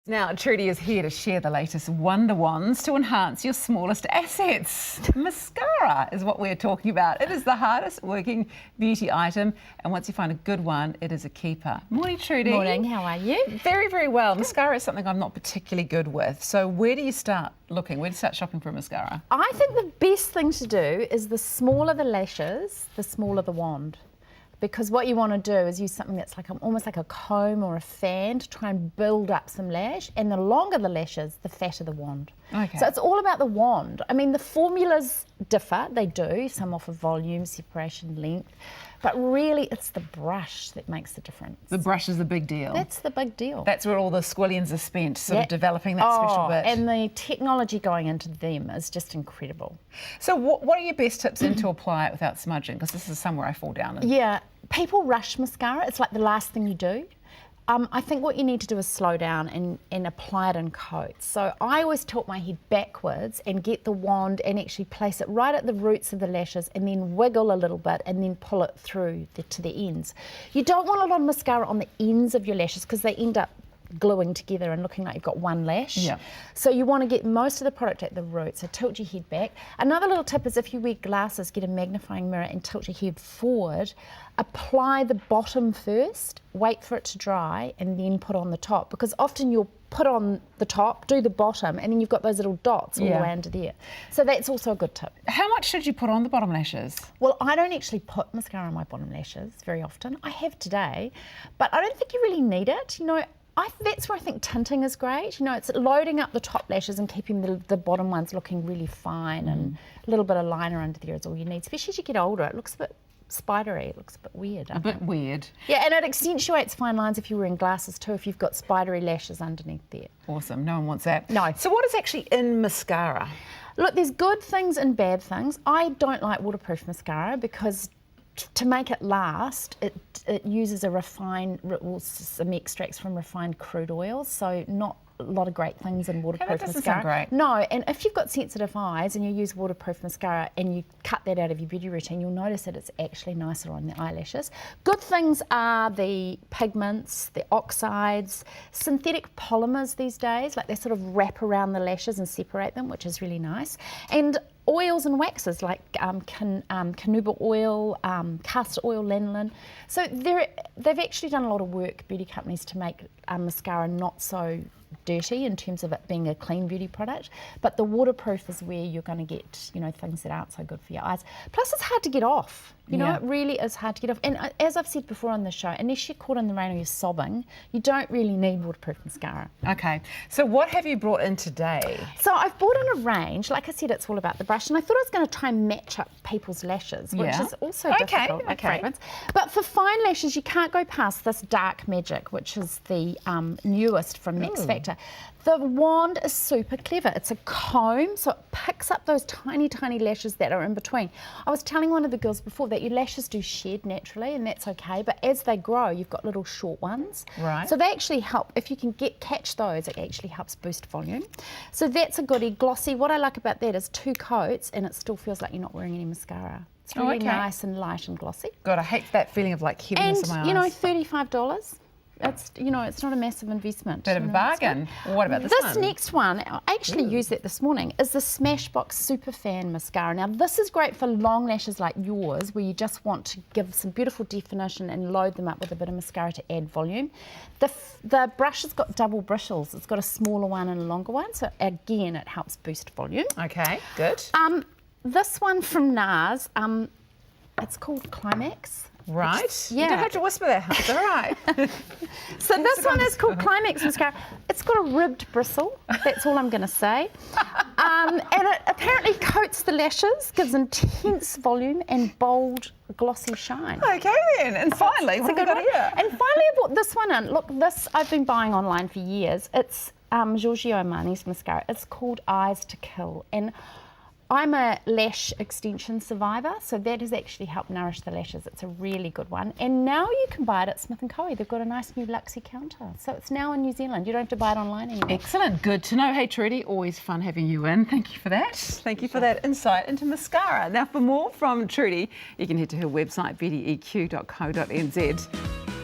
Now, Trudi is here to share the latest wonder wands to enhance your smallest assets. Mascara is what we're talking about. It is the hardest working beauty item, and once you find a good one, it is a keeper. Morning, Trudi. Morning, how are you? Very, very well. Mascara is something I'm not particularly good with. So where do you start looking? Where do you start shopping for a mascara? I think the best thing to do is the smaller the lashes, the smaller the wand. Because what you want to do is use something that's like almost like a comb or a fan to try and build up some lash, and the longer the lashes, the fatter the wand. Okay. So it's all about the wand. I mean, the formulas differ, they do, some offer volume, separation, length, but really it's the brush that makes the difference. The brush is the big deal. That's the big deal. That's where all the squillions are spent, sort of developing that special bit. And the technology going into them is just incredible. So what are your best tips in to apply it without smudging? Because this is somewhere I fall down in. Yeah, people rush mascara. It's like the last thing you do. I think what you need to do is slow down and apply it in coats. So I always tilt my head backwards and get the wand and actually place it right at the roots of the lashes and then wiggle a little bit and then pull it through to the ends. You don't want a lot of mascara on the ends of your lashes because they end up gluing together and looking like you've got one lash. Yeah. So you want to get most of the product at the root, so tilt your head back. Another little tip is if you wear glasses, get a magnifying mirror and tilt your head forward. Apply the bottom first, wait for it to dry and then put on the top, because often you'll put on the top, do the bottom, and then you've got those little dots all the way under there. So that's also a good tip. How much should you put on the bottom lashes? Well, I don't actually put mascara on my bottom lashes very often. I have today, but I don't think you really need it. You know, that's where I think tinting is great. You know, it's loading up the top lashes and keeping the bottom ones looking really fine, and a little bit of liner under there is all you need. Especially as you get older, it looks a bit spidery, it looks a bit weird. A bit weird. Yeah, and it accentuates fine lines if you're wearing glasses too, if you've got spidery lashes underneath there. Awesome, no one wants that. No. So what is actually in mascara? Look, there's good things and bad things. I don't like waterproof mascara because to make it last, it uses some extracts from refined crude oils, so not a lot of great things in waterproof that doesn't mascara. sound great. No, and if you've got sensitive eyes and you use waterproof mascara and you cut that out of your beauty routine, you'll notice that it's actually nicer on the eyelashes. Good things are the pigments, the oxides, synthetic polymers these days, like they sort of wrap around the lashes and separate them, which is really nice. And oils and waxes like carnauba oil, castor oil, lanolin. So they've actually done a lot of work, beauty companies, to make mascara not so dirty in terms of it being a clean beauty product, but the waterproof is where you're going to get, you know, things that aren't so good for your eyes. Plus it's hard to get off. You know, it really is hard to get off. And as I've said before on the show, unless you're caught in the rain or you're sobbing, you don't really need waterproof mascara. Okay, so what have you brought in today? So I've brought in a range. Like I said, it's all about the brush, and I thought I was going to try and match up people's lashes, which is also difficult with fragrance. But for fine lashes, you can't go past this Dark Magic, which is the newest from Max Factor. The wand is super clever. It's a comb, so it picks up those tiny, tiny lashes that are in between. I was telling one of the girls before that your lashes do shed naturally, and that's okay, but as they grow, you've got little short ones. Right. So they actually help. If you can catch those, it actually helps boost volume. So that's a goodie. Glossy. What I like about that is 2 coats, and it still feels like you're not wearing any mascara. It's really nice and light and glossy. God, I hate that feeling of like heaviness in my eyes. And, you know, $35. It's, you know, it's not a massive investment. Bit of a bargain. What about this one? This next one, I actually used it this morning, is the Smashbox Superfan mascara. Now this is great for long lashes like yours, where you just want to give some beautiful definition and load them up with a bit of mascara to add volume. The brush has got double bristles. It's got a smaller one and a longer one, so again it helps boost volume. Okay, good. This one from NARS, it's called Climax. Right. Yeah. You don't have to whisper that, it's all right. So this one is called Climax mascara. It's got a ribbed bristle, that's all I'm going to say. And it apparently coats the lashes, gives intense volume and bold, glossy shine. Okay then, and finally, what have we got here? And finally I brought this one in. Look, this I've been buying online for years. It's Giorgio Armani's mascara. It's called Eyes to Kill. And I'm a lash extension survivor, so that has actually helped nourish the lashes. It's a really good one. And now you can buy it at Smith & Co. They've got a nice new Luxie counter. So it's now in New Zealand. You don't have to buy it online anymore. Excellent. Good to know. Hey, Trudi, always fun having you in. Thank you for that. Thank you for that insight into mascara. Now, for more from Trudi, you can head to her website, beautyeq.co.nz.